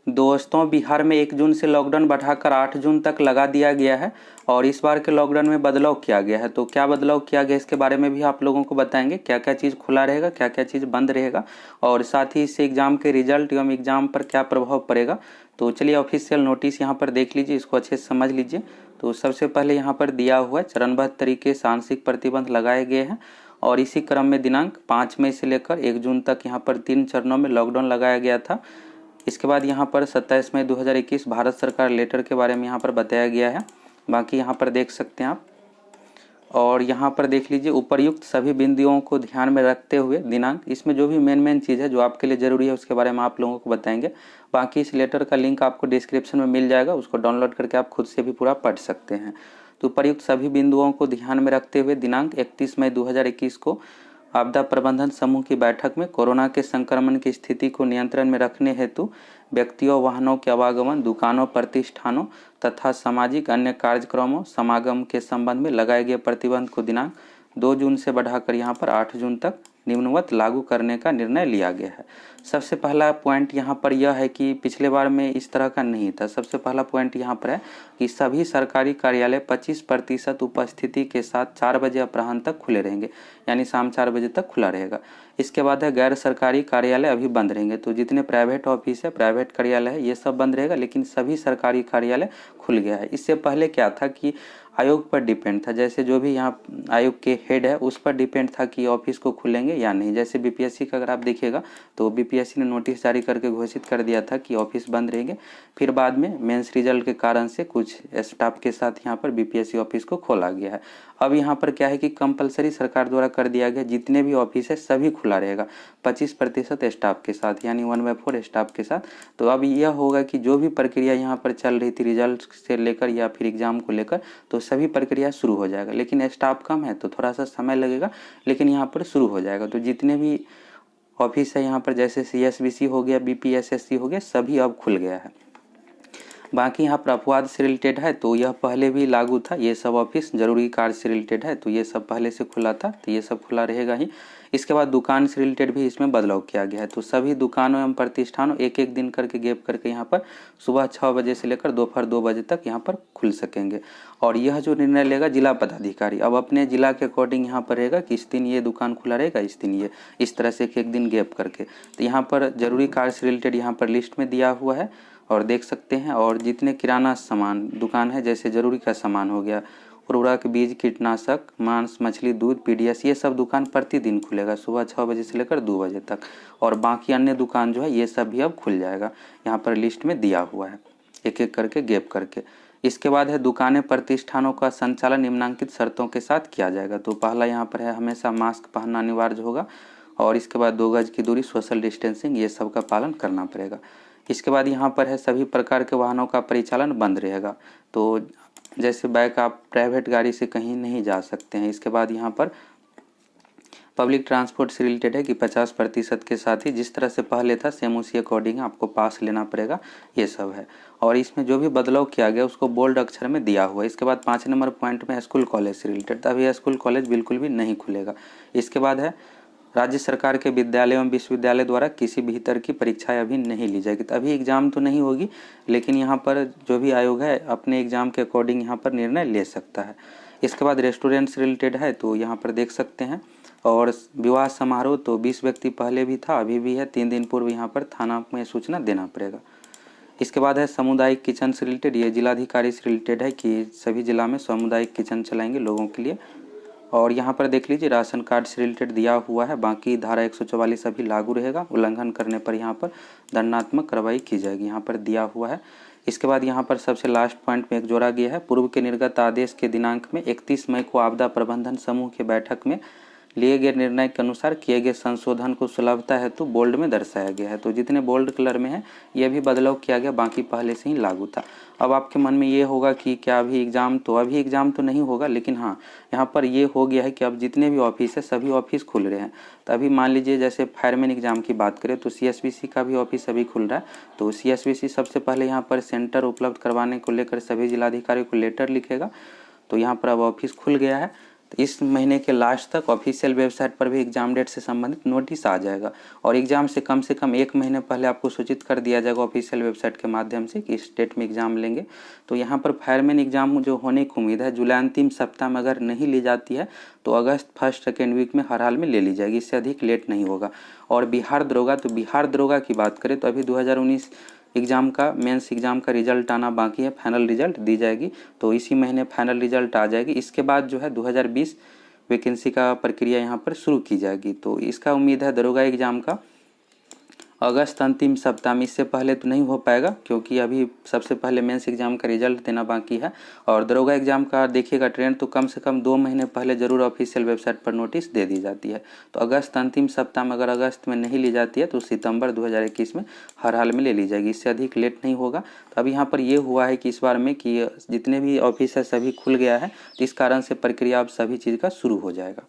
दोस्तों, बिहार में 1 जून से लॉकडाउन बढ़ाकर 8 जून तक लगा दिया गया है और इस बार के लॉकडाउन में बदलाव किया गया है। तो क्या बदलाव किया गया इसके बारे में भी आप लोगों को बताएंगे, क्या क्या चीज़ खुला रहेगा, क्या क्या चीज़ बंद रहेगा और साथ ही इससे एग्जाम के रिजल्ट एवं एग्जाम पर क्या प्रभाव पड़ेगा। तो चलिए ऑफिशियल नोटिस यहाँ पर देख लीजिए, इसको अच्छे से समझ लीजिए। तो सबसे पहले यहाँ पर दिया हुआ है चरणबद्ध तरीके से आंशिक प्रतिबंध लगाए गए हैं और इसी क्रम में दिनांक 5 मई से लेकर 1 जून तक यहाँ पर 3 चरणों में लॉकडाउन लगाया गया था। इसके बाद यहाँ पर 27 मई 2021 भारत सरकार लेटर के बारे में यहाँ पर बताया गया है। बाकी यहाँ पर देख सकते हैं आप और यहाँ पर देख लीजिए उपर्युक्त सभी बिंदुओं को ध्यान में रखते हुए दिनांक, इसमें जो भी मेन चीज़ है जो आपके लिए ज़रूरी है उसके बारे में आप लोगों को बताएंगे। बाकी इस लेटर का लिंक आपको डिस्क्रिप्शन में मिल जाएगा, उसको डाउनलोड करके आप खुद से भी पूरा पढ़ सकते हैं। तो उपर्युक्त सभी बिंदुओं को ध्यान में रखते हुए दिनांक 31 मई 2021 को आपदा प्रबंधन समूह की बैठक में कोरोना के संक्रमण की स्थिति को नियंत्रण में रखने हेतु व्यक्तियों, वाहनों के आवागमन, दुकानों, प्रतिष्ठानों तथा सामाजिक अन्य कार्यक्रमों समागम के संबंध में लगाए गए प्रतिबंध को दिनांक 2 जून से बढ़ाकर यहाँ पर 8 जून तक निम्नवत लागू करने का निर्णय लिया गया है। सबसे पहला पॉइंट यहाँ पर यह है कि पिछले बार में इस तरह का नहीं था। सबसे पहला पॉइंट यहाँ पर है कि सभी सरकारी कार्यालय 25% उपस्थिति के साथ 4 बजे अपराह्न तक खुले रहेंगे, यानी शाम 4 बजे तक खुला रहेगा। इसके बाद है गैर सरकारी कार्यालय अभी बंद रहेंगे। तो जितने प्राइवेट ऑफिस है, प्राइवेट कार्यालय है, ये सब बंद रहेगा, लेकिन सभी सरकारी कार्यालय खुल गया है। इससे पहले क्या था कि आयोग पर डिपेंड था, जैसे जो भी यहाँ आयोग के हेड है उस पर डिपेंड था कि ऑफिस को खुलेंगे या नहीं। जैसे बीपीएससी का अगर आप देखिएगा तो बीपीएससी ने नोटिस जारी करके घोषित कर दिया था कि ऑफिस बंद रहेंगे। फिर बाद में मेंस रिजल्ट के कारण से कुछ स्टाफ के साथ यहाँ पर बीपीएससी ऑफिस को खोला गया है। अब यहाँ पर क्या है कि कंपलसरी सरकार द्वारा कर दिया गया, जितने भी ऑफिस है सभी खुला रहेगा 25% स्टाफ के साथ, यानी 1/4 स्टाफ के साथ। तो अब यह होगा कि जो भी प्रक्रिया यहाँ पर चल रही थी रिजल्ट से लेकर या फिर एग्जाम को लेकर, तो सभी प्रक्रिया शुरू हो जाएगा। लेकिन स्टाफ कम है तो थोड़ा सा समय लगेगा, लेकिन यहाँ पर शुरू हो जाएगा। तो जितने भी ऑफिस है यहाँ पर, जैसे CSBC हो गया, BPSSC हो गया, सभी अब खुल गया है। बाकी यहाँ पर अपवाद से रिलेटेड है तो यह पहले भी लागू था। ये सब ऑफिस जरूरी कार्य से रिलेटेड है तो ये सब पहले से खुला था, तो ये सब खुला रहेगा ही। इसके बाद दुकान से रिलेटेड भी इसमें बदलाव किया गया है। तो सभी दुकानों एवं प्रतिष्ठानों एक दिन करके गैप करके यहाँ पर सुबह 6 बजे से लेकर दोपहर 2 बजे तक यहाँ पर खुल सकेंगे। और यह जो निर्णय लेगा जिला पदाधिकारी, अब अपने जिला के अकॉर्डिंग यहाँ पर रहेगा कि इस दिन ये दुकान खुला रहेगा, इस दिन ये, इस तरह से एक दिन गैप करके। तो यहाँ पर जरूरी कार्य से रिलेटेड यहाँ पर लिस्ट में दिया हुआ है और देख सकते हैं। और जितने किराना सामान दुकान है, जैसे जरूरी का सामान हो गया, उर्वरक, बीज, कीटनाशक, मांस, मछली, दूध, PDS, ये सब दुकान प्रतिदिन खुलेगा सुबह 6 बजे से लेकर 2 बजे तक। और बाकी अन्य दुकान जो है ये सब भी अब खुल जाएगा, यहाँ पर लिस्ट में दिया हुआ है एक करके गैप करके। इसके बाद है दुकानें, प्रतिष्ठानों का संचालन निम्नलिखित शर्तों के साथ किया जाएगा। तो पहला यहाँ पर है हमेशा मास्क पहनना अनिवार्य होगा और इसके बाद 2 गज की दूरी, सोशल डिस्टेंसिंग, ये सब का पालन करना पड़ेगा। इसके बाद यहाँ पर है सभी प्रकार के वाहनों का परिचालन बंद रहेगा। तो जैसे बाइक, आप प्राइवेट गाड़ी से कहीं नहीं जा सकते हैं। इसके बाद यहाँ पर पब्लिक ट्रांसपोर्ट से रिलेटेड है कि 50% के साथ ही जिस तरह से पहले था सेम उसी अकॉर्डिंग आपको पास लेना पड़ेगा, ये सब है। और इसमें जो भी बदलाव किया गया उसको बोल्ड अक्षर में दिया हुआ है। इसके बाद 5 नंबर पॉइंट में स्कूल कॉलेज से रिलेटेड, अभी स्कूल कॉलेज बिल्कुल भी नहीं खुलेगा। इसके बाद है राज्य सरकार के विद्यालय एवं विश्वविद्यालय द्वारा किसी भी तरह की परीक्षाएं अभी नहीं ली जाएगी। तो अभी एग्जाम तो नहीं होगी, लेकिन यहाँ पर जो भी आयोग है अपने एग्जाम के अकॉर्डिंग यहाँ पर निर्णय ले सकता है। इसके बाद रेस्टोरेंट से रिलेटेड है तो यहाँ पर देख सकते हैं। और विवाह समारोह तो 20 व्यक्ति पहले भी था, अभी भी है, 3 दिन पूर्व यहाँ पर थाना में सूचना देना पड़ेगा। इसके बाद है सामुदायिक किचन से रिलेटेड, ये जिलाधिकारी से रिलेटेड है कि सभी जिला में सामुदायिक किचन चलाएंगे लोगों के लिए। और यहाँ पर देख लीजिए राशन कार्ड से रिलेटेड दिया हुआ है। बाकी धारा 144 अभी लागू रहेगा, उल्लंघन करने पर यहाँ पर दंडात्मक कार्रवाई की जाएगी, यहाँ पर दिया हुआ है। इसके बाद यहाँ पर सबसे लास्ट पॉइंट में एक जोड़ा गया है, पूर्व के निर्गत आदेश के दिनांक में 31 मई को आपदा प्रबंधन समूह की बैठक में लिए गए निर्णय के अनुसार किए गए संशोधन को सुलभता हेतु बोल्ड में दर्शाया गया है। तो जितने बोल्ड कलर में है ये भी बदलाव किया गया, बाकी पहले से ही लागू था। अब आपके मन में ये होगा कि क्या अभी एग्जाम तो नहीं होगा, लेकिन हाँ यहाँ पर ये हो गया है कि अब जितने भी ऑफिस है सभी ऑफिस खुल रहे हैं। तो अभी मान लीजिए जैसे फायरमैन एग्जाम की बात करें तो CSBC का भी ऑफिस अभी खुल रहा है। तो CSBC सबसे पहले यहाँ पर सेंटर उपलब्ध करवाने को लेकर सभी जिलाधिकारी को लेटर लिखेगा। तो यहाँ पर अब ऑफिस खुल गया है। तो इस महीने के लास्ट तक ऑफिशियल वेबसाइट पर भी एग्ज़ाम डेट से संबंधित नोटिस आ जाएगा और एग्ज़ाम से कम 1 महीने पहले आपको सूचित कर दिया जाएगा ऑफिशियल वेबसाइट के माध्यम से कि इस डेट में एग्ज़ाम लेंगे। तो यहाँ पर फायरमैन एग्ज़ाम जो होने की उम्मीद है जुलाई अंतिम सप्ताह में अगर नहीं ली जाती है तो अगस्त फर्स्ट सेकेंड वीक में हर हाल में ले ली जाएगी, इससे अधिक लेट नहीं होगा। और बिहार दरोगा, तो बिहार दरोगा की बात करें तो अभी 2019 एग्ज़ाम का मेंस एग्ज़ाम का रिजल्ट आना बाकी है, फाइनल रिजल्ट दी जाएगी तो इसी महीने फाइनल रिजल्ट आ जाएगी। इसके बाद जो है 2020 वैकेंसी का प्रक्रिया यहाँ पर शुरू की जाएगी। तो इसका उम्मीद है दरोगा एग्ज़ाम का अगस्त अंतिम सप्ताह में, इससे पहले तो नहीं हो पाएगा क्योंकि अभी सबसे पहले मेंस एग्ज़ाम का रिजल्ट देना बाकी है। और दरोगा एग्ज़ाम का देखिएगा ट्रेंड तो कम से कम 2 महीने पहले ज़रूर ऑफिशियल वेबसाइट पर नोटिस दे दी जाती है। तो अगस्त अंतिम सप्ताह में अगर अगस्त में नहीं ली जाती है तो सितंबर 2021 में हर हाल में ले ली जाएगी, इससे अधिक लेट नहीं होगा। तो अब यहाँ पर ये हुआ है कि इस बार में कि जितने भी ऑफिस है सभी खुल गया है, तो इस कारण से प्रक्रिया अब सभी चीज़ का शुरू हो जाएगा।